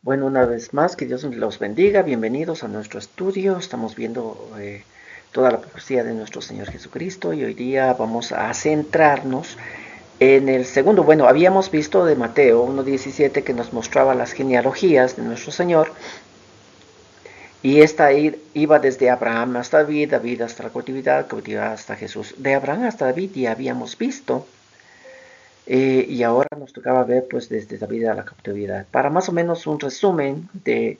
Bueno, una vez más, que Dios los bendiga. Bienvenidos a nuestro estudio. Estamos viendo toda la profecía de nuestro Señor Jesucristo y hoy día vamos a centrarnos en el segundo. Bueno, habíamos visto de Mateo 1:17 que nos mostraba las genealogías de nuestro Señor y esta iba desde Abraham hasta David, David hasta la cautividad, cautividad hasta Jesús. De Abraham hasta David ya habíamos visto. Y ahora nos tocaba ver pues desde David a la cautividad. Para más o menos un resumen de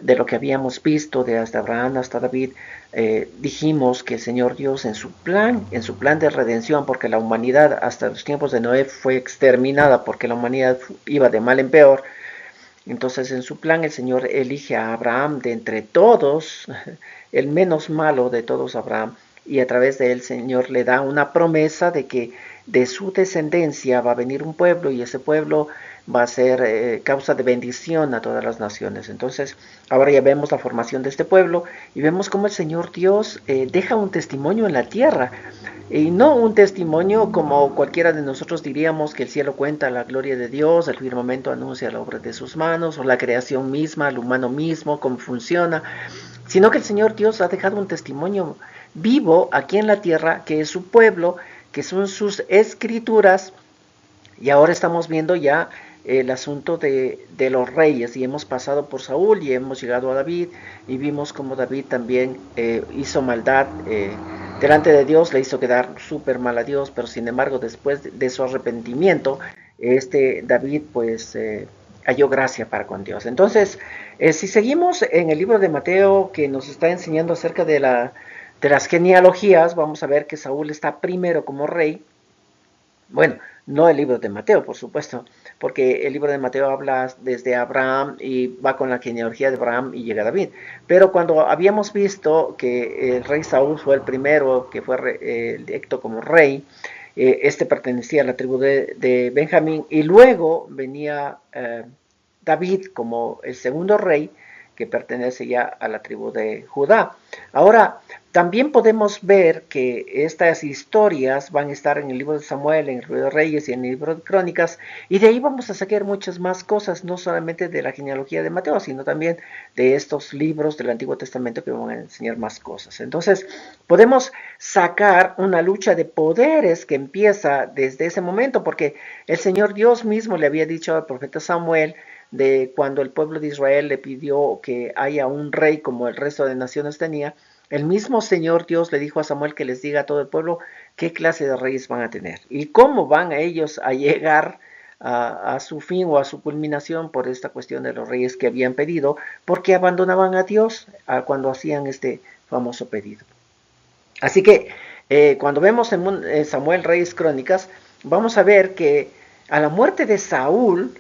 lo que habíamos visto de hasta Abraham hasta David, dijimos que el Señor Dios en su plan de redención, porque la humanidad hasta los tiempos de Noé fue exterminada porque la humanidad iba de mal en peor, entonces en su plan el Señor elige a Abraham de entre todos, el menos malo de todos Abraham, y a través de él el Señor le da una promesa de que de su descendencia va a venir un pueblo y ese pueblo va a ser causa de bendición a todas las naciones. Entonces, ahora ya vemos la formación de este pueblo y vemos cómo el Señor Dios deja un testimonio en la tierra. Y no un testimonio como cualquiera de nosotros diríamos que el cielo cuenta la gloria de Dios, el firmamento anuncia la obra de sus manos, o la creación misma, el humano mismo, cómo funciona, sino que el Señor Dios ha dejado un testimonio vivo aquí en la tierra, que es su pueblo, que son sus escrituras, y ahora estamos viendo ya el asunto de los reyes, y hemos pasado por Saúl y hemos llegado a David, y vimos como David también hizo maldad delante de Dios, le hizo quedar súper mal a Dios, pero sin embargo después de su arrepentimiento, David pues halló gracia para con Dios. Entonces, si seguimos en el libro de Mateo que nos está enseñando acerca de las genealogías, vamos a ver que Saúl está primero como rey. Bueno, no el libro de Mateo, por supuesto, porque el libro de Mateo habla desde Abraham y va con la genealogía de Abraham y llega a David. Pero cuando habíamos visto que el rey Saúl fue el primero que fue electo como rey, este pertenecía a la tribu de Benjamín y luego venía David como el segundo rey que pertenece ya a la tribu de Judá. Ahora, también podemos ver que estas historias van a estar en el libro de Samuel, en el libro de Reyes y en el libro de Crónicas, y de ahí vamos a sacar muchas más cosas, no solamente de la genealogía de Mateo, sino también de estos libros del Antiguo Testamento que van a enseñar más cosas. Entonces, podemos sacar una lucha de poderes que empieza desde ese momento, porque el Señor Dios mismo le había dicho al profeta Samuel, de cuando el pueblo de Israel le pidió que haya un rey como el resto de naciones tenía, el mismo Señor Dios le dijo a Samuel que les diga a todo el pueblo qué clase de reyes van a tener y cómo van a ellos a llegar a su fin o a su culminación por esta cuestión de los reyes que habían pedido, porque abandonaban a Dios cuando hacían este famoso pedido. Así que cuando vemos en Samuel Reyes Crónicas, vamos a ver que a la muerte de Saúl,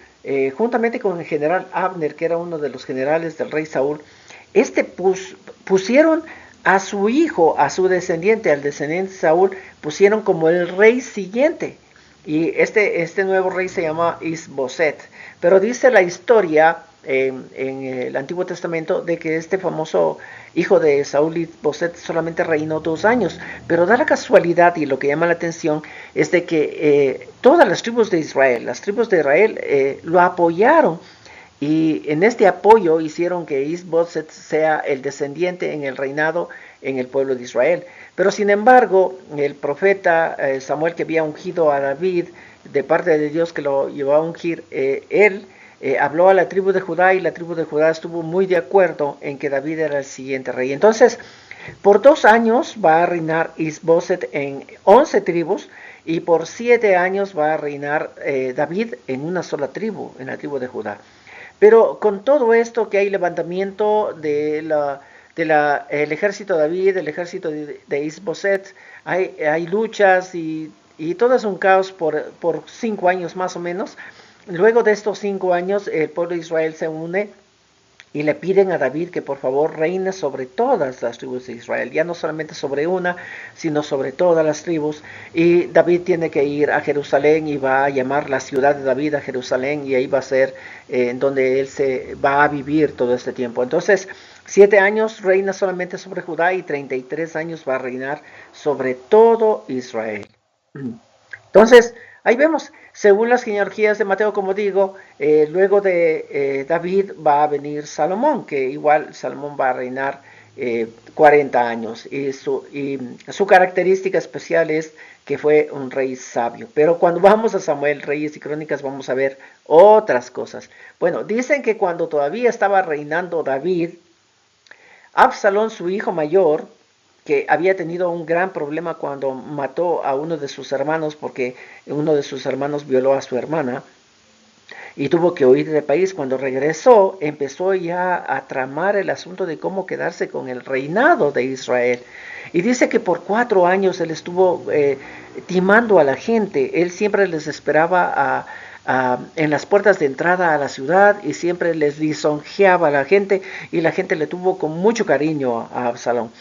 juntamente con el general Abner, que era uno de los generales del rey Saúl, pusieron a su hijo, a su descendiente, al descendiente de Saúl, pusieron como el rey siguiente. Y este nuevo rey se llama Isboset. Pero dice la historia en el Antiguo Testamento de que este famoso hijo de Saúl Isboset solamente reinó 2 años. Pero da la casualidad y lo que llama la atención es de que todas las tribus de Israel lo apoyaron y en este apoyo hicieron que Isboset sea el descendiente en el reinado en el pueblo de Israel. Pero sin embargo, el profeta Samuel, que había ungido a David de parte de Dios que lo llevó a ungir, él habló a la tribu de Judá y la tribu de Judá estuvo muy de acuerdo en que David era el siguiente rey. Entonces, por 2 años va a reinar Isboset en 11 tribus y por 7 años va a reinar David en una sola tribu, en la tribu de Judá. Pero con todo esto que hay levantamiento el ejército de David, el ejército de Isboset, hay luchas y todo es un caos por 5 años más o menos. Luego de estos 5 años, el pueblo de Israel se une y le piden a David que por favor reine sobre todas las tribus de Israel, ya no solamente sobre una, sino sobre todas las tribus. Y David tiene que ir a Jerusalén y va a llamar la ciudad de David a Jerusalén y ahí va a ser en donde él se va a vivir todo este tiempo. Entonces, 7 años reina solamente sobre Judá y 33 años va a reinar sobre todo Israel. Entonces, ahí vemos, según las genealogías de Mateo, como digo, luego de David va a venir Salomón, que igual Salomón va a reinar 40 años. Y su característica especial es que fue un rey sabio. Pero cuando vamos a Samuel, Reyes y Crónicas, vamos a ver otras cosas. Bueno, dicen que cuando todavía estaba reinando David, Absalón, su hijo mayor, que había tenido un gran problema cuando mató a uno de sus hermanos porque uno de sus hermanos violó a su hermana y tuvo que huir del país. Cuando regresó, empezó ya a tramar el asunto de cómo quedarse con el reinado de Israel. Y dice que por 4 años él estuvo timando a la gente. Él siempre les esperaba en las puertas de entrada a la ciudad y siempre les lisonjeaba a la gente y la gente le tuvo con mucho cariño a Absalón.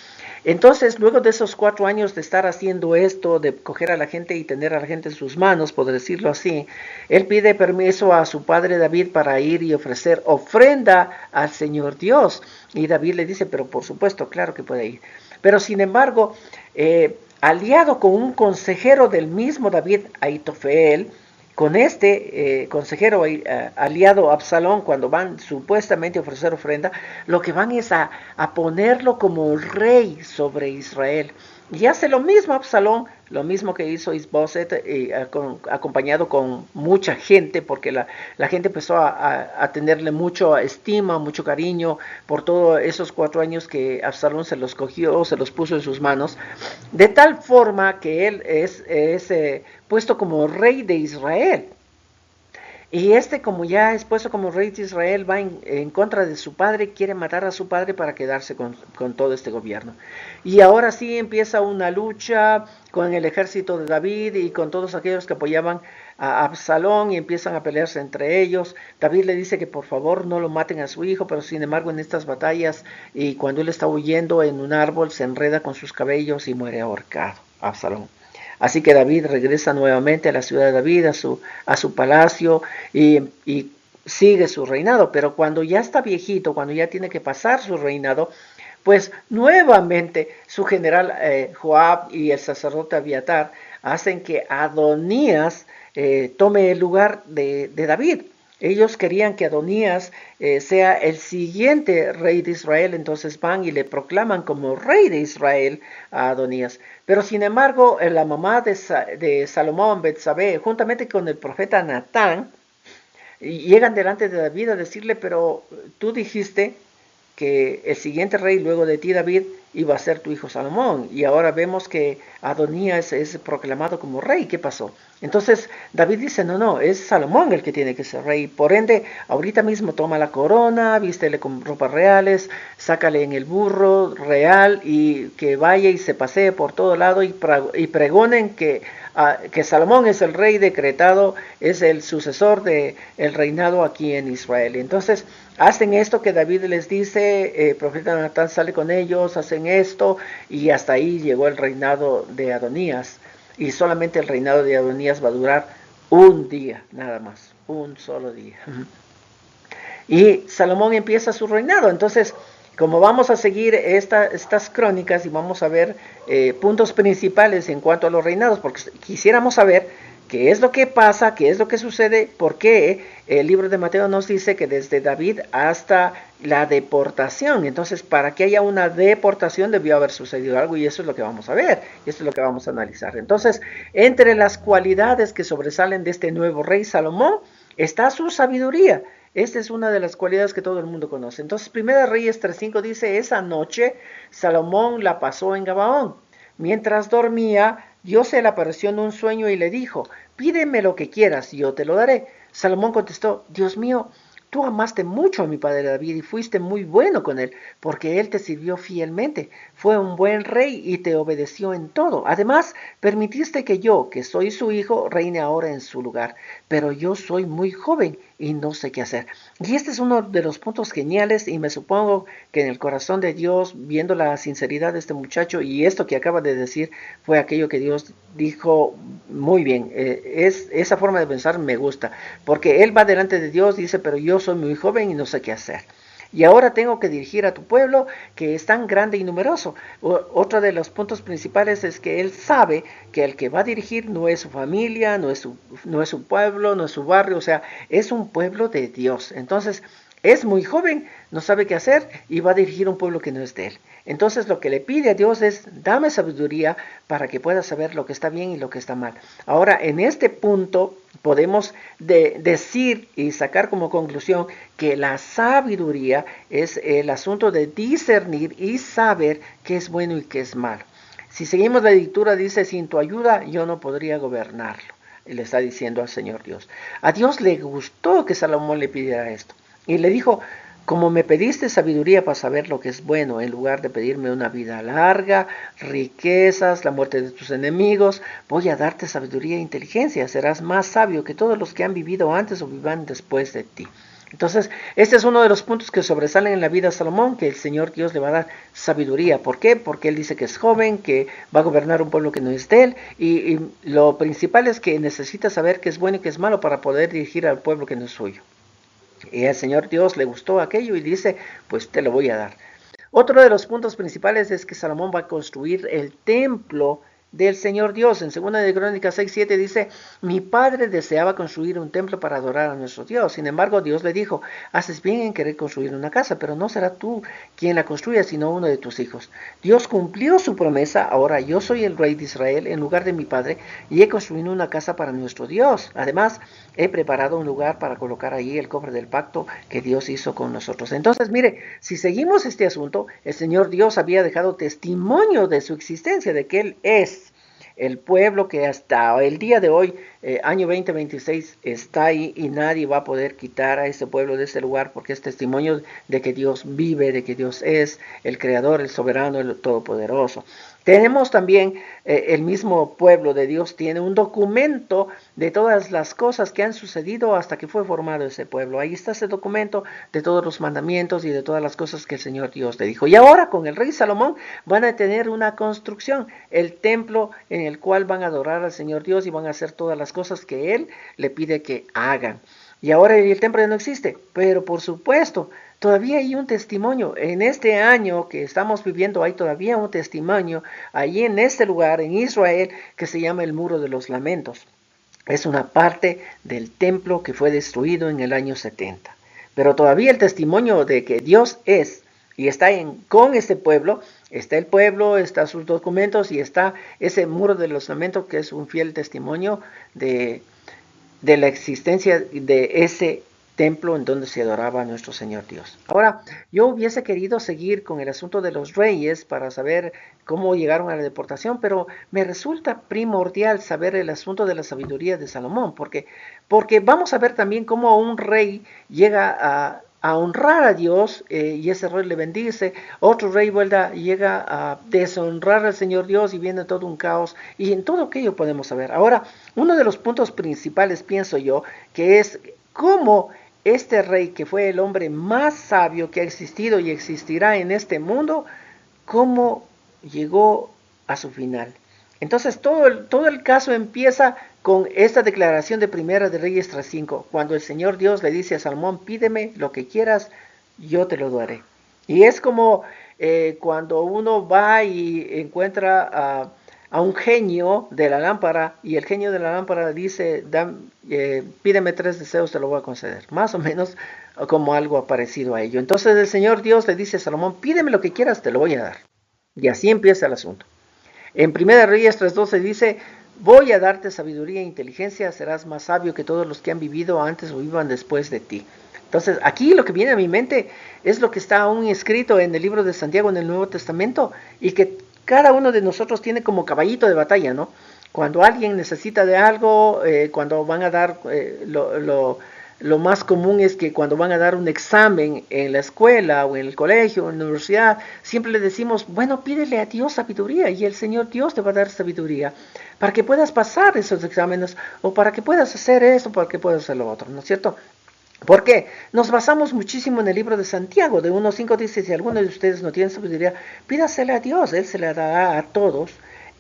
Entonces, luego de esos 4 años de estar haciendo esto, de coger a la gente y tener a la gente en sus manos, por decirlo así, él pide permiso a su padre David para ir y ofrecer ofrenda al Señor Dios. Y David le dice, pero por supuesto, claro que puede ir. Pero sin embargo, aliado con un consejero del mismo David, Aitofel, con este consejero aliado Absalón, cuando van supuestamente a ofrecer ofrenda, lo que van es a ponerlo como rey sobre Israel. Y hace lo mismo Absalón, lo mismo que hizo Isboset, acompañado con mucha gente, porque la gente empezó a tenerle mucha estima, mucho cariño por todos esos 4 años que Absalón se los cogió, se los puso en sus manos, de tal forma que él es puesto como rey de Israel. Y como ya es puesto como rey de Israel, va en contra de su padre, quiere matar a su padre para quedarse con todo este gobierno. Y ahora sí empieza una lucha con el ejército de David y con todos aquellos que apoyaban a Absalón y empiezan a pelearse entre ellos. David le dice que por favor no lo maten a su hijo, pero sin embargo en estas batallas y cuando él está huyendo en un árbol se enreda con sus cabellos y muere ahorcado, Absalón. Así que David regresa nuevamente a la ciudad de David, a su palacio y sigue su reinado. Pero cuando ya está viejito, cuando ya tiene que pasar su reinado, pues nuevamente su general Joab y el sacerdote Abiatar hacen que Adonías tome el lugar de David. Ellos querían que Adonías sea el siguiente rey de Israel, entonces van y le proclaman como rey de Israel a Adonías. Pero sin embargo, la mamá de Salomón, Betsabé, juntamente con el profeta Natán, llegan delante de David a decirle, pero tú dijiste que el siguiente rey luego de ti, David, iba a ser tu hijo Salomón. Y ahora vemos que Adonías es proclamado como rey. ¿Qué pasó? Entonces David dice, no, es Salomón el que tiene que ser rey. Por ende, ahorita mismo toma la corona, vístele con ropas reales, sácale en el burro real y que vaya y se pasee por todo lado y pregonen que Salomón es el rey decretado, es el sucesor del reinado aquí en Israel. Entonces hacen esto que David les dice, el profeta Natán sale con ellos, hacen esto y hasta ahí llegó el reinado de Adonías. Y solamente el reinado de Adonías va a durar un día, nada más, un solo día. Y Salomón empieza su reinado. Entonces, como vamos a seguir estas crónicas y vamos a ver puntos principales en cuanto a los reinados, porque quisiéramos saber qué es lo que pasa, qué es lo que sucede, por qué el libro de Mateo nos dice que desde David hasta la deportación. Entonces, para que haya una deportación debió haber sucedido algo y eso es lo que vamos a ver, y esto es lo que vamos a analizar. Entonces, entre las cualidades que sobresalen de este nuevo rey Salomón está su sabiduría. Esta es una de las cualidades que todo el mundo conoce. Entonces, Primera Reyes 3:5 dice, esa noche Salomón la pasó en Gabaón. Mientras dormía, Dios se le apareció en un sueño y le dijo, pídeme lo que quieras y yo te lo daré. Salomón contestó, Dios mío, tú amaste mucho a mi padre David y fuiste muy bueno con él, porque él te sirvió fielmente. Fue un buen rey y te obedeció en todo. Además, permitiste que yo, que soy su hijo, reine ahora en su lugar. Pero yo soy muy joven y no sé qué hacer. Y este es uno de los puntos geniales y me supongo que en el corazón de Dios, viendo la sinceridad de este muchacho y esto que acaba de decir, fue aquello que Dios dijo muy bien. Esa forma de pensar me gusta, porque él va delante de Dios y dice, pero yo soy muy joven y no sé qué hacer. y ahora tengo que dirigir a tu pueblo que es tan grande y numeroso. Otro de los puntos principales es que él sabe que el que va a dirigir no es su familia, no es su pueblo, no es su barrio, o sea, es un pueblo de Dios. Entonces, es muy joven, no sabe qué hacer y va a dirigir un pueblo que no es de él. Entonces lo que le pide a Dios es, dame sabiduría para que pueda saber lo que está bien y lo que está mal. Ahora, en este punto podemos decir y sacar como conclusión que la sabiduría es el asunto de discernir y saber qué es bueno y qué es malo. Si seguimos la lectura, dice, sin tu ayuda yo no podría gobernarlo. Y le está diciendo al Señor Dios. A Dios le gustó que Salomón le pidiera esto. Y le dijo, como me pediste sabiduría para saber lo que es bueno, en lugar de pedirme una vida larga, riquezas, la muerte de tus enemigos, voy a darte sabiduría e inteligencia. Serás más sabio que todos los que han vivido antes o vivan después de ti. Entonces, este es uno de los puntos que sobresalen en la vida de Salomón, que el Señor Dios le va a dar sabiduría. ¿Por qué? Porque él dice que es joven, que va a gobernar un pueblo que no es de él, y lo principal es que necesita saber qué es bueno y qué es malo para poder dirigir al pueblo que no es suyo. Y al Señor Dios le gustó aquello y dice, pues te lo voy a dar. Otro de los puntos principales es que Salomón va a construir el templo del Señor Dios. En 2 de Crónicas 6:7 dice, mi padre deseaba construir un templo para adorar a nuestro Dios. Sin embargo, Dios le dijo, haces bien en querer construir una casa, pero no será tú quien la construya, sino uno de tus hijos. Dios cumplió su promesa, ahora yo soy el rey de Israel en lugar de mi padre, y he construido una casa para nuestro Dios. Además, he preparado un lugar para colocar allí el cofre del pacto que Dios hizo con nosotros. Entonces, mire, si seguimos este asunto, el Señor Dios había dejado testimonio de su existencia, de que Él es el pueblo que hasta el día de hoy, año 2026, está ahí y nadie va a poder quitar a ese pueblo de ese lugar porque es testimonio de que Dios vive, de que Dios es el creador, el soberano, el todopoderoso. Tenemos también el mismo pueblo de Dios tiene un documento de todas las cosas que han sucedido hasta que fue formado ese pueblo. Ahí está ese documento de todos los mandamientos y de todas las cosas que el Señor Dios le dijo. Y ahora con el rey Salomón van a tener una construcción, el templo en el cual van a adorar al Señor Dios y van a hacer todas las cosas que Él le pide que hagan. Y ahora el templo ya no existe, pero por supuesto, todavía hay un testimonio. En este año que estamos viviendo hay todavía un testimonio allí en este lugar, en Israel, que se llama el Muro de los Lamentos. Es una parte del templo que fue destruido en el año 70. Pero todavía el testimonio de que Dios es y está con este pueblo, está el pueblo, está sus documentos y está ese Muro de los Lamentos que es un fiel testimonio de la existencia de ese templo en donde se adoraba a nuestro Señor Dios. Ahora, yo hubiese querido seguir con el asunto de los reyes para saber cómo llegaron a la deportación, pero me resulta primordial saber el asunto de la sabiduría de Salomón, porque vamos a ver también cómo un rey llega a honrar a Dios y ese rey le bendice, otro rey llega a deshonrar al Señor Dios y viene todo un caos, y en todo aquello podemos saber. Ahora, uno de los puntos principales, pienso yo, que es cómo este rey, que fue el hombre más sabio que ha existido y existirá en este mundo, cómo llegó a su final. Entonces todo el caso empieza con esta declaración de Primera de Reyes 3:5, cuando el Señor Dios le dice a Salomón, pídeme lo que quieras, yo te lo daré. Y es como cuando uno va y encuentra a un genio de la lámpara y el genio de la lámpara dice, pídeme 3 deseos, te lo voy a conceder. Más o menos como algo parecido a ello. Entonces el Señor Dios le dice a Salomón, pídeme lo que quieras, te lo voy a dar. Y así empieza el asunto. En 1 Reyes 3:12 dice, voy a darte sabiduría e inteligencia, serás más sabio que todos los que han vivido antes o vivan después de ti. Entonces, aquí lo que viene a mi mente es lo que está aún escrito en el libro de Santiago en el Nuevo Testamento y que cada uno de nosotros tiene como caballito de batalla, ¿no? Cuando alguien necesita de algo, cuando van a dar lo más común es que cuando van a dar un examen en la escuela o en el colegio o en la universidad, siempre le decimos, bueno, pídele a Dios sabiduría y el Señor Dios te va a dar sabiduría para que puedas pasar esos exámenes o para que puedas hacer esto, para que puedas hacer lo otro, ¿no es cierto? Porque nos basamos muchísimo en el libro de Santiago, de 1:5 dice, si alguno de ustedes no tiene sabiduría, pídasela a Dios, Él se la dará a todos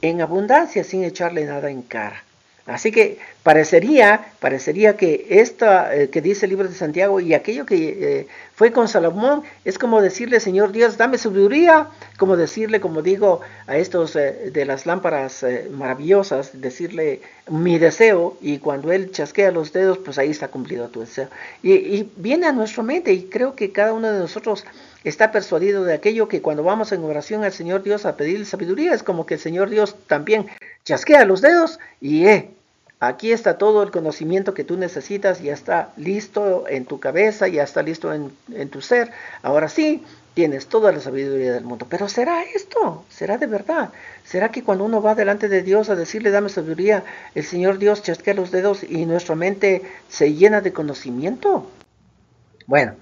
en abundancia sin echarle nada en cara. Así que parecería que esta que dice el libro de Santiago y aquello que fue con Salomón es como decirle, Señor Dios, dame sabiduría, como decirle, como digo a estos de las lámparas maravillosas, decirle mi deseo, y cuando él chasquea los dedos, pues ahí está cumplido tu deseo. Y viene a nuestra mente, y creo que cada uno de nosotros está persuadido de aquello, que cuando vamos en oración al Señor Dios a pedirle sabiduría, es como que el Señor Dios también chasquea los dedos y aquí está todo el conocimiento que tú necesitas, ya está listo en tu cabeza, ya está listo en tu ser. Ahora sí, tienes toda la sabiduría del mundo. Pero ¿será esto? ¿Será de verdad? ¿Será que cuando uno va delante de Dios a decirle dame sabiduría, el Señor Dios chasquea los dedos y nuestra mente se llena de conocimiento? Bueno,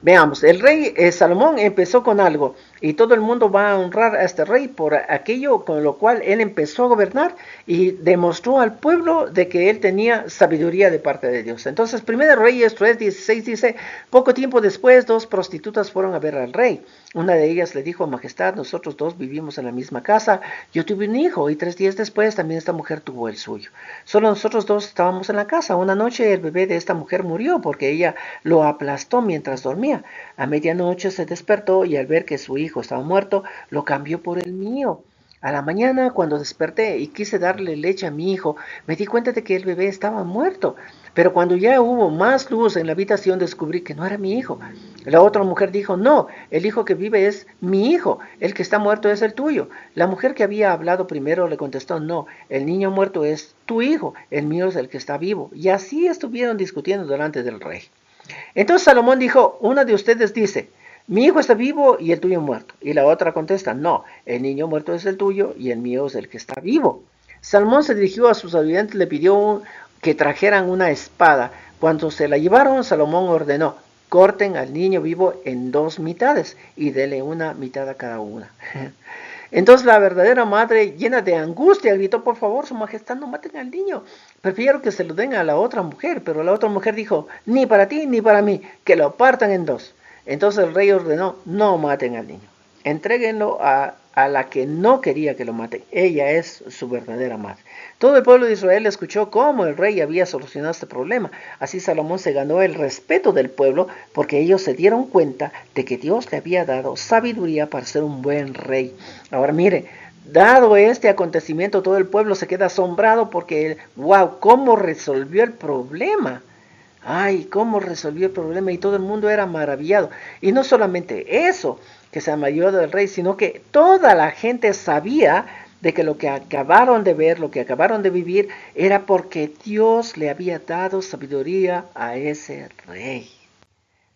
veamos, el rey Salomón empezó con algo y todo el mundo va a honrar a este rey por aquello con lo cual él empezó a gobernar y demostró al pueblo de que él tenía sabiduría de parte de Dios. Entonces, 1 Reyes 3:16 dice, poco tiempo después, dos prostitutas fueron a ver al rey. Una de ellas le dijo, Majestad, nosotros dos vivimos en la misma casa, yo tuve un hijo y 3 días después también esta mujer tuvo el suyo. Solo nosotros dos estábamos en la casa. Una noche el bebé de esta mujer murió porque ella lo aplastó mientras dormía. A medianoche se despertó y al ver que su hijo estaba muerto, lo cambió por el mío. A la mañana, cuando desperté y quise darle leche a mi hijo, me di cuenta de que el bebé estaba muerto. Pero cuando ya hubo más luz en la habitación, descubrí que no era mi hijo. La otra mujer dijo, no, el hijo que vive es mi hijo, el que está muerto es el tuyo. La mujer que había hablado primero le contestó, no, el niño muerto es tu hijo, el mío es el que está vivo. Y así estuvieron discutiendo delante del rey. Entonces Salomón dijo, una de ustedes dice, mi hijo está vivo y el tuyo muerto. Y la otra contesta, no, el niño muerto es el tuyo y el mío es el que está vivo. Salomón se dirigió a sus ayudantes y le pidió que trajeran una espada. Cuando se la llevaron, Salomón ordenó, corten al niño vivo en 2 mitades y dele una mitad a cada una. Entonces la verdadera madre, llena de angustia, gritó, por favor, su majestad, no maten al niño. Prefiero que se lo den a la otra mujer. Pero la otra mujer dijo, ni para ti ni para mí, que lo partan en dos. Entonces el rey ordenó, no maten al niño. Entréguenlo a la que no quería que lo maten. Ella es su verdadera madre. Todo el pueblo de Israel escuchó cómo el rey había solucionado este problema. Así Salomón se ganó el respeto del pueblo porque ellos se dieron cuenta de que Dios le había dado sabiduría para ser un buen rey. Ahora mire, dado este acontecimiento, todo el pueblo se queda asombrado porque, wow, ¿cómo resolvió el problema? Ay, cómo resolvió el problema, y todo el mundo era maravillado. Y no solamente eso, que se maravilló del rey, sino que toda la gente sabía de que lo que acabaron de ver, lo que acabaron de vivir, era porque Dios le había dado sabiduría a ese rey.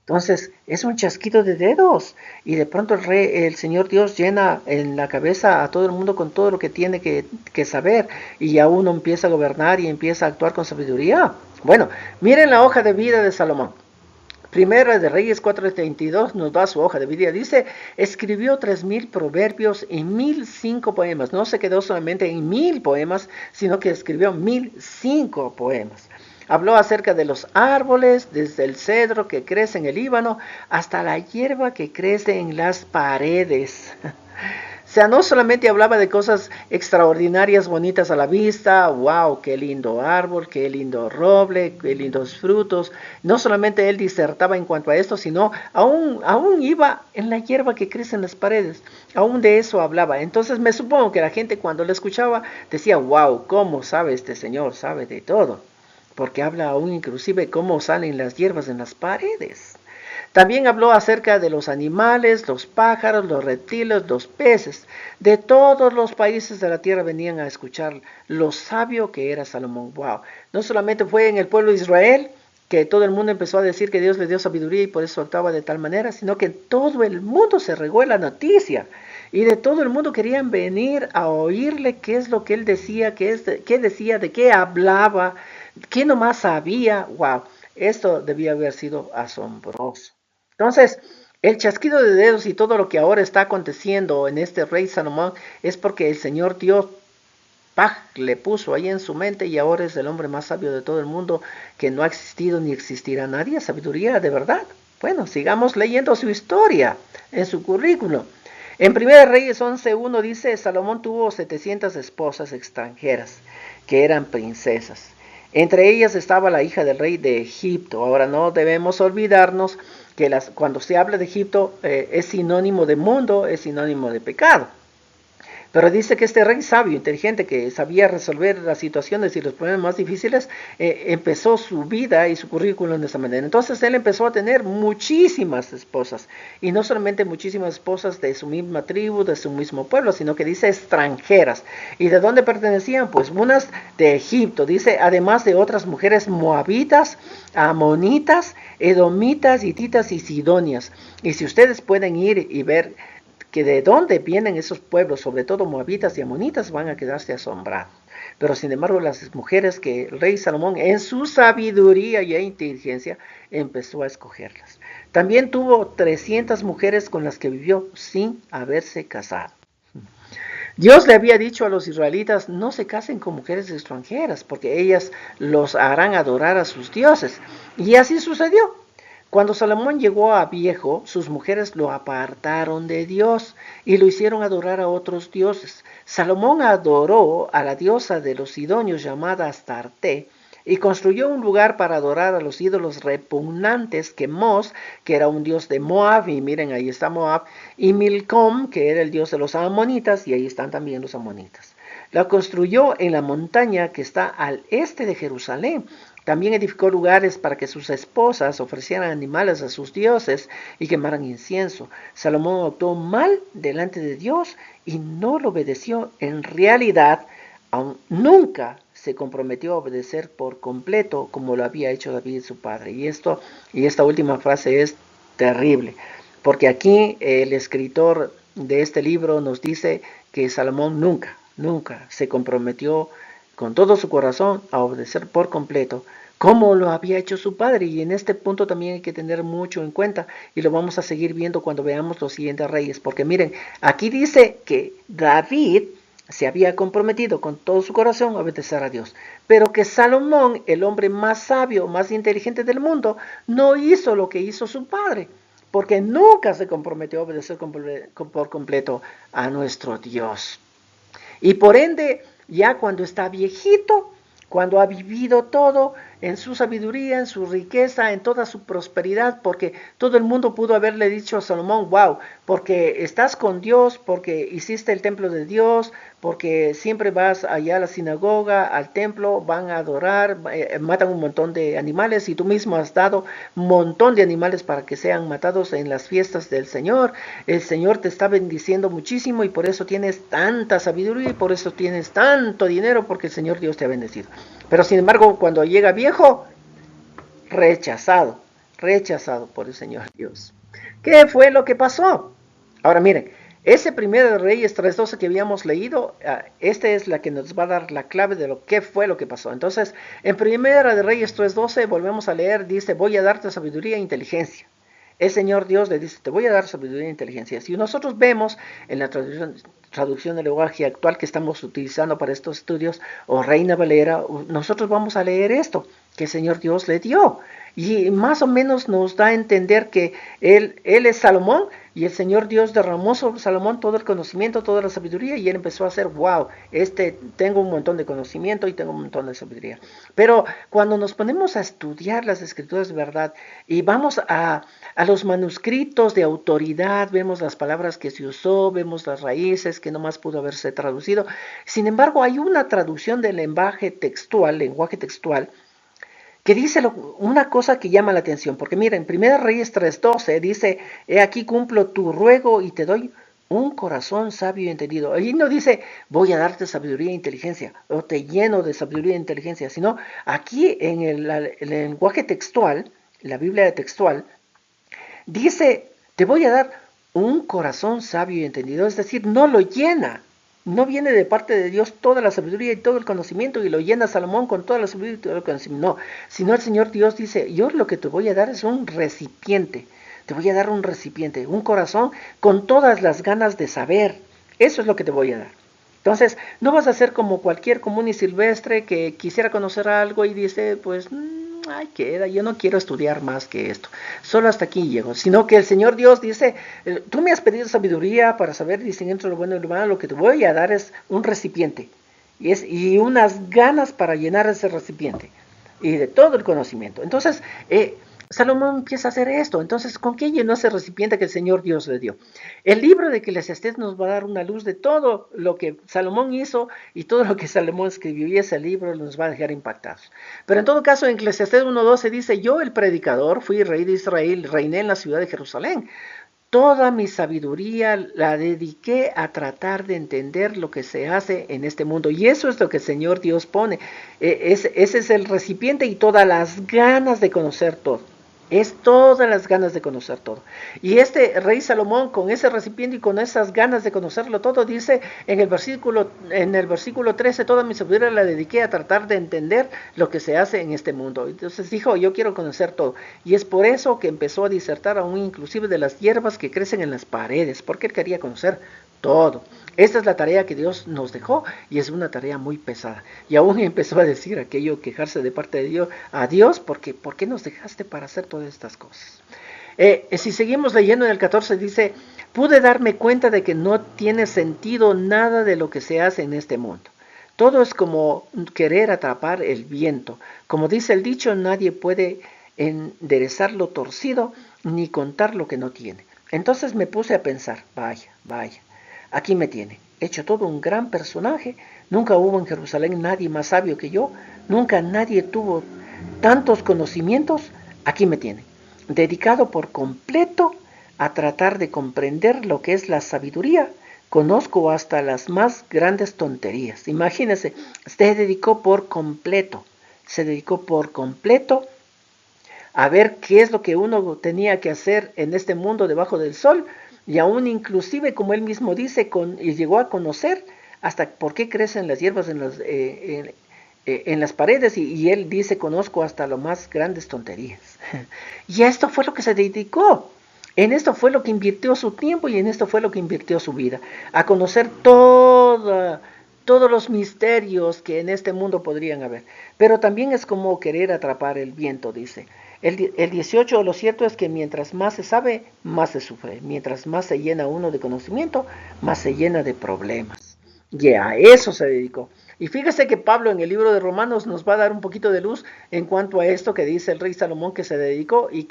Entonces, es un chasquido de dedos. Y de pronto el Señor Dios llena en la cabeza a todo el mundo con todo lo que tiene que saber. Y ya uno empieza a gobernar y empieza a actuar con sabiduría. Bueno, miren la hoja de vida de Salomón. Primera de Reyes 4:32 nos da su hoja de vida. Dice, escribió 3,000 proverbios y 1,005 poemas. No se quedó solamente en 1,000 poemas, sino que escribió 1,005 poemas. Habló acerca de los árboles, desde el cedro que crece en el Líbano hasta la hierba que crece en las paredes. O sea, no solamente hablaba de cosas extraordinarias, bonitas a la vista, wow, qué lindo árbol, qué lindo roble, qué lindos frutos. No solamente él disertaba en cuanto a esto, sino aún iba en la hierba que crece en las paredes. Aún de eso hablaba. Entonces me supongo que la gente cuando le escuchaba decía, wow, ¿cómo sabe este señor? Sabe de todo. Porque habla aún inclusive cómo salen las hierbas en las paredes. También habló acerca de los animales, los pájaros, los reptiles, los peces. De todos los países de la tierra venían a escuchar lo sabio que era Salomón. Wow. No solamente fue en el pueblo de Israel que todo el mundo empezó a decir que Dios le dio sabiduría y por eso actuaba de tal manera, sino que todo el mundo se regó en la noticia. Y de todo el mundo querían venir a oírle qué es lo que él decía, qué decía, de qué hablaba, qué nomás sabía. Wow, esto debía haber sido asombroso. Entonces, el chasquido de dedos y todo lo que ahora está aconteciendo en este rey Salomón es porque el Señor Dios le puso ahí en su mente y ahora es el hombre más sabio de todo el mundo, que no ha existido ni existirá nadie. Sabiduría de verdad. Bueno, sigamos leyendo su historia en su currículum. En 1 Reyes 11:1 dice, Salomón tuvo 700 esposas extranjeras. que eran princesas. Entre ellas estaba la hija del rey de Egipto. Ahora no debemos olvidarnos que cuando se habla de Egipto es sinónimo de mundo, es sinónimo de pecado. Pero dice que este rey sabio, inteligente, que sabía resolver las situaciones y los problemas más difíciles, empezó su vida y su currículum de esta manera. Entonces él empezó a tener muchísimas esposas, y no solamente muchísimas esposas de su misma tribu, de su mismo pueblo, sino que dice extranjeras. ¿Y de dónde pertenecían? Pues unas de Egipto, dice, además de otras mujeres moabitas, amonitas, edomitas, hititas y sidonias. Y si ustedes pueden ir y ver que de dónde vienen esos pueblos, sobre todo moabitas y amonitas, van a quedarse asombrados. Pero sin embargo, las mujeres que el rey Salomón, en su sabiduría y inteligencia, empezó a escogerlas. También tuvo 300 mujeres con las que vivió sin haberse casado. Dios le había dicho a los israelitas, no se casen con mujeres extranjeras, porque ellas los harán adorar a sus dioses. Y así sucedió. Cuando Salomón llegó a viejo, sus mujeres lo apartaron de Dios y lo hicieron adorar a otros dioses. Salomón adoró a la diosa de los sidonios llamada Astarte y construyó un lugar para adorar a los ídolos repugnantes, Quemos, que era un dios de Moab, y miren, ahí está Moab, y Milcom, que era el dios de los amonitas, y ahí están también los amonitas. La construyó en la montaña que está al este de Jerusalén. También edificó lugares para que sus esposas ofrecieran animales a sus dioses y quemaran incienso. Salomón actuó mal delante de Dios y no lo obedeció. En realidad, aún nunca se comprometió a obedecer por completo como lo había hecho David su padre. Y esta última frase es terrible, porque aquí el escritor de este libro nos dice que Salomón nunca se comprometió con todo su corazón a obedecer por completo como lo había hecho su padre. Y en este punto también hay que tener mucho en cuenta, y lo vamos a seguir viendo cuando veamos los siguientes reyes, porque miren, aquí dice que David se había comprometido con todo su corazón a obedecer a Dios, pero que Salomón, el hombre más sabio, más inteligente del mundo, no hizo lo que hizo su padre, porque nunca se comprometió a obedecer por completo a nuestro Dios. Y por ende, ya cuando está viejito, cuando ha vivido todo en su sabiduría, en su riqueza, en toda su prosperidad, porque todo el mundo pudo haberle dicho a Salomón, wow, porque estás con Dios, porque hiciste el templo de Dios, porque siempre vas allá a la sinagoga, al templo, van a adorar, matan un montón de animales, y tú mismo has dado un montón de animales para que sean matados en las fiestas del Señor. El Señor te está bendiciendo muchísimo y por eso tienes tanta sabiduría y por eso tienes tanto dinero, porque el Señor Dios te ha bendecido. Pero sin embargo, cuando llega viejo, rechazado por el Señor Dios. ¿Qué fue lo que pasó? Ahora miren, ese primero de Reyes 3:12 que habíamos leído, esta es la que nos va a dar la clave de lo que fue lo que pasó. Entonces, en primera de Reyes 3:12 volvemos a leer, dice, voy a darte sabiduría e inteligencia. El Señor Dios le dice, te voy a dar sabiduría e inteligencia. Si nosotros vemos en la traducción del lenguaje actual que estamos utilizando para estos estudios, o Reina Valera, nosotros vamos a leer esto que el Señor Dios le dio. Y más o menos nos da a entender que él es Salomón, y el Señor Dios derramó sobre Salomón todo el conocimiento, toda la sabiduría, y él empezó a hacer, wow, tengo un montón de conocimiento y tengo un montón de sabiduría. Pero cuando nos ponemos a estudiar las escrituras de verdad y vamos a los manuscritos de autoridad, vemos las palabras que se usó, vemos las raíces que nomás pudo haberse traducido. Sin embargo, hay una traducción del lenguaje textual, que dice una cosa que llama la atención, porque miren, 1 Reyes 3:12 dice, he aquí cumplo tu ruego y te doy un corazón sabio y entendido. Ahí no dice, voy a darte sabiduría e inteligencia, o te lleno de sabiduría e inteligencia, sino aquí en el lenguaje textual, la Biblia textual, dice, te voy a dar un corazón sabio y entendido, es decir, no lo llena. No viene de parte de Dios toda la sabiduría y todo el conocimiento y lo llena Salomón con toda la sabiduría y todo el conocimiento. No, sino el Señor Dios dice, yo lo que te voy a dar es un recipiente. Te voy a dar un recipiente, un corazón con todas las ganas de saber. Eso es lo que te voy a dar. Entonces, no vas a ser como cualquier común y silvestre que quisiera conocer algo y dice, pues, ay, queda, yo no quiero estudiar más que esto, solo hasta aquí llego, sino que el Señor Dios dice, tú me has pedido sabiduría para saber distinguir entre lo bueno y lo malo, lo que te voy a dar es un recipiente, y unas ganas para llenar ese recipiente y de todo el conocimiento. Entonces, Salomón empieza a hacer esto. Entonces, ¿con qué llenó ese recipiente que el Señor Dios le dio? El libro de Eclesiastés nos va a dar una luz de todo lo que Salomón hizo y todo lo que Salomón escribió, y ese libro nos va a dejar impactados. Pero en todo caso, en Eclesiastés 1:12 dice: yo, el predicador, fui rey de Israel, reiné en la ciudad de Jerusalén. Toda mi sabiduría la dediqué a tratar de entender lo que se hace en este mundo. Y eso es lo que el Señor Dios pone. Ese es el recipiente y todas las ganas de conocer todo. Es todas las ganas de conocer todo. Y este rey Salomón, con ese recipiente y con esas ganas de conocerlo todo, dice en el versículo 13: toda mi sabiduría la dediqué a tratar de entender lo que se hace en este mundo. Entonces dijo: yo quiero conocer todo. Y es por eso que empezó a disertar aún inclusive de las hierbas que crecen en las paredes, porque él quería conocer todo. Esta es la tarea que Dios nos dejó, y es una tarea muy pesada. Y aún empezó a decir aquello, quejarse de parte de Dios a Dios, porque ¿por qué nos dejaste para hacer todas estas cosas? Si seguimos leyendo en el 14 dice: pude darme cuenta de que no tiene sentido nada de lo que se hace en este mundo. Todo es como querer atrapar el viento. Como dice el dicho, nadie puede enderezar lo torcido ni contar lo que no tiene. Entonces me puse a pensar: vaya, aquí me tiene, hecho todo un gran personaje. Nunca hubo en Jerusalén nadie más sabio que yo. Nunca nadie tuvo tantos conocimientos. Aquí me tiene, dedicado por completo a tratar de comprender lo que es la sabiduría. Conozco hasta las más grandes tonterías. Imagínense, se dedicó por completo a ver qué es lo que uno tenía que hacer en este mundo debajo del sol, y aún inclusive, como él mismo dice, y llegó a conocer hasta por qué crecen las hierbas en las paredes, y él dice: conozco hasta lo más grandes tonterías. Y a esto fue lo que se dedicó. En esto fue lo que invirtió su tiempo, y en esto fue lo que invirtió su vida, a conocer todos los misterios que en este mundo podrían haber. Pero también es como querer atrapar el viento, dice. El 18, lo cierto es que mientras más se sabe, más se sufre. Mientras más se llena uno de conocimiento, más se llena de problemas. Y a eso se dedicó. Y fíjese que Pablo en el libro de Romanos nos va a dar un poquito de luz en cuanto a esto que dice el rey Salomón, que se dedicó y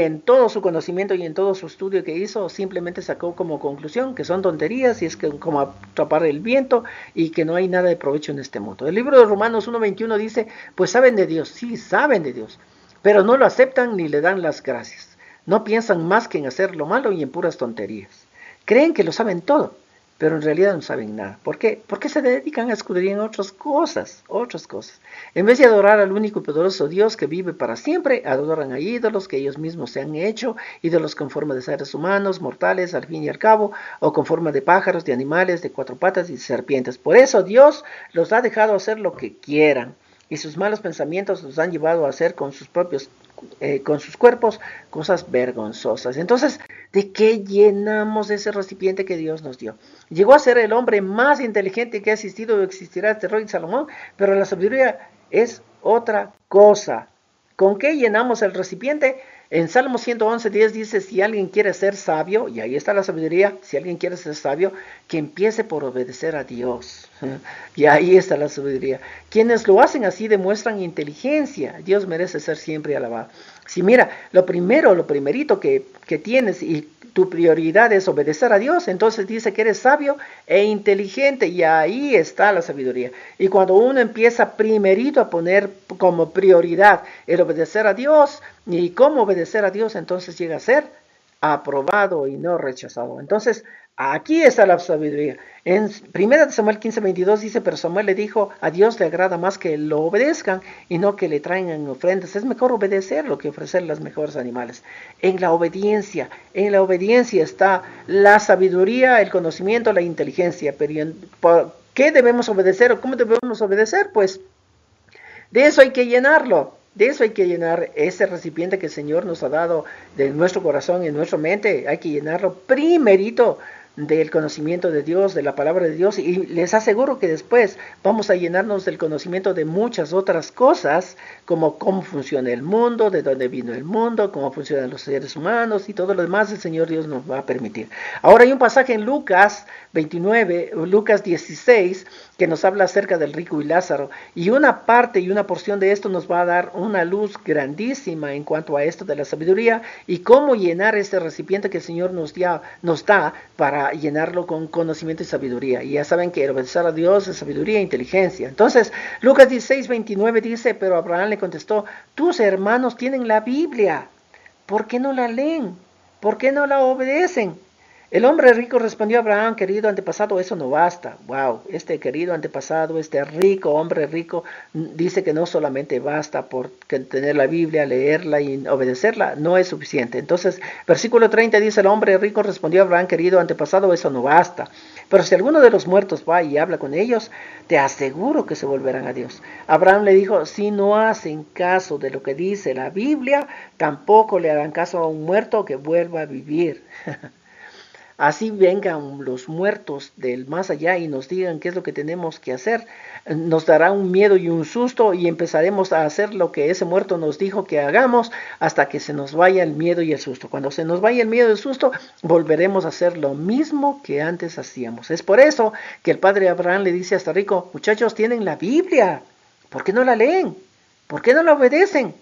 en todo su conocimiento y en todo su estudio que hizo, simplemente sacó como conclusión que son tonterías, y es que como atrapar el viento, y que no hay nada de provecho en este mundo. El libro de Romanos 1:21 dice: pues saben de Dios, sí saben de Dios, pero no lo aceptan ni le dan las gracias. No piensan más que en hacer lo malo y en puras tonterías. Creen que lo saben todo, pero en realidad no saben nada. ¿Por qué? Porque se dedican a escudriñar otras cosas. En vez de adorar al único y poderoso Dios que vive para siempre, adoran a ídolos que ellos mismos se han hecho, ídolos con forma de seres humanos, mortales al fin y al cabo, o con forma de pájaros, de animales, de cuatro patas y de serpientes. Por eso Dios los ha dejado hacer lo que quieran, y sus malos pensamientos los han llevado a hacer con sus cuerpos, cosas vergonzosas. Entonces, ¿de qué llenamos ese recipiente que Dios nos dio? Llegó a ser el hombre más inteligente que ha existido o existirá, este rey Salomón, pero la sabiduría es otra cosa. ¿Con qué llenamos el recipiente? En Salmo 111:10 dice: si alguien quiere ser sabio, y ahí está la sabiduría, si alguien quiere ser sabio, que empiece por obedecer a Dios. Y ahí está la sabiduría. Quienes lo hacen así demuestran inteligencia. Dios merece ser siempre alabado. Si mira, lo primerito que tienes, y tu prioridad es obedecer a Dios, entonces dice que eres sabio e inteligente, y ahí está la sabiduría. Y cuando uno empieza primerito a poner como prioridad el obedecer a Dios, y cómo obedecer a Dios, entonces llega a ser aprobado y no rechazado. Entonces, aquí está la sabiduría. En 1 Samuel 15:22 dice: pero Samuel le dijo: a Dios le agrada más que lo obedezcan y no que le traigan ofrendas. Es mejor obedecerlo que ofrecer los mejores animales. En la obediencia está la sabiduría, el conocimiento, la inteligencia. Pero ¿por qué debemos obedecer o cómo debemos obedecer? Pues de eso hay que llenarlo. De eso hay que llenar ese recipiente que el Señor nos ha dado de nuestro corazón y nuestra mente. Hay que llenarlo primerito del conocimiento de Dios, de la palabra de Dios, y les aseguro que después vamos a llenarnos del conocimiento de muchas otras cosas, como cómo funciona el mundo, de dónde vino el mundo, cómo funcionan los seres humanos y todo lo demás el Señor Dios nos va a permitir. Ahora hay un pasaje en Lucas 29, Lucas 16, que nos habla acerca del rico y Lázaro, y una parte y una porción de esto nos va a dar una luz grandísima en cuanto a esto de la sabiduría y cómo llenar este recipiente que el Señor nos da para llenarlo con conocimiento y sabiduría. Y ya saben que el obedecer a Dios es sabiduría e inteligencia. Entonces, Lucas 16, 29 dice, pero Abraham le contestó, tus hermanos tienen la Biblia, ¿por qué no la leen? ¿Por qué no la obedecen? El hombre rico respondió a Abraham, querido antepasado, eso no basta. Wow, este querido antepasado, este rico, hombre rico, dice que no solamente basta por tener la Biblia, leerla y obedecerla, no es suficiente. Entonces, versículo 30 dice, el hombre rico respondió a Abraham, querido antepasado, eso no basta. Pero si alguno de los muertos va y habla con ellos, te aseguro que se volverán a Dios. Abraham le dijo, si no hacen caso de lo que dice la Biblia, tampoco le harán caso a un muerto que vuelva a vivir. Así vengan los muertos del más allá y nos digan qué es lo que tenemos que hacer. Nos dará un miedo y un susto y empezaremos a hacer lo que ese muerto nos dijo que hagamos hasta que se nos vaya el miedo y el susto. Cuando se nos vaya el miedo y el susto, volveremos a hacer lo mismo que antes hacíamos. Es por eso que el padre Abraham le dice a este rico, muchachos, tienen la Biblia, ¿por qué no la leen? ¿Por qué no la obedecen?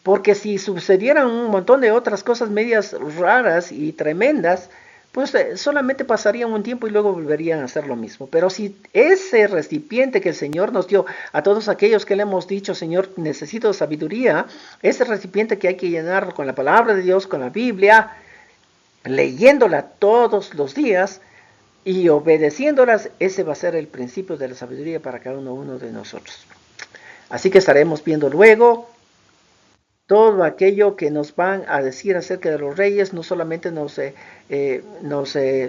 Porque si sucedieran un montón de otras cosas medias raras y tremendas, pues solamente pasarían un tiempo y luego volverían a hacer lo mismo. Pero si ese recipiente que el Señor nos dio a todos aquellos que le hemos dicho, Señor, necesito sabiduría, ese recipiente que hay que llenarlo con la palabra de Dios, con la Biblia, leyéndola todos los días y obedeciéndolas, ese va a ser el principio de la sabiduría para cada uno de nosotros. Así que estaremos viendo luego todo aquello que nos van a decir acerca de los reyes. No solamente nos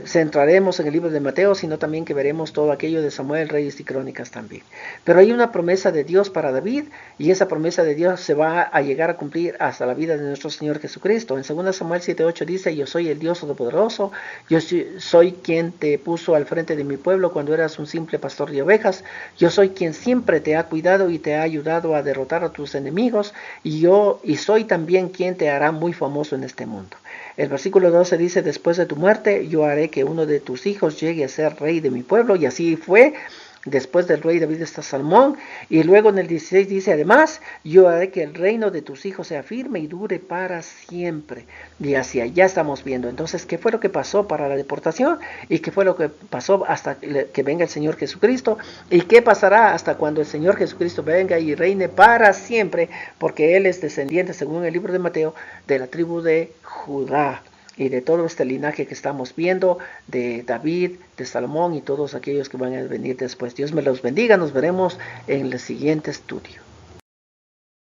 centraremos en el libro de Mateo, sino también que veremos todo aquello de Samuel, Reyes y Crónicas también. Pero hay una promesa de Dios para David, y esa promesa de Dios se va a llegar a cumplir hasta la vida de nuestro Señor Jesucristo. En 2 Samuel 7:8 dice, yo soy el Dios Todopoderoso, yo soy quien te puso al frente de mi pueblo cuando eras un simple pastor de ovejas, yo soy quien siempre te ha cuidado y te ha ayudado a derrotar a tus enemigos, y soy también quien te hará muy famoso en este mundo. El versículo 12 dice, después de tu muerte, yo haré que uno de tus hijos llegue a ser rey de mi pueblo, y así fue. Después del rey David está Salomón, y luego en el 16 dice, además, yo haré que el reino de tus hijos sea firme y dure para siempre. Y hacia allá estamos viendo. Entonces, ¿qué fue lo que pasó para la deportación? ¿Y qué fue lo que pasó hasta que venga el Señor Jesucristo? ¿Y qué pasará hasta cuando el Señor Jesucristo venga y reine para siempre? Porque Él es descendiente, según el libro de Mateo, de la tribu de Judá y de todo este linaje que estamos viendo, de David, de Salomón y todos aquellos que van a venir después. Dios me los bendiga, nos veremos en el siguiente estudio.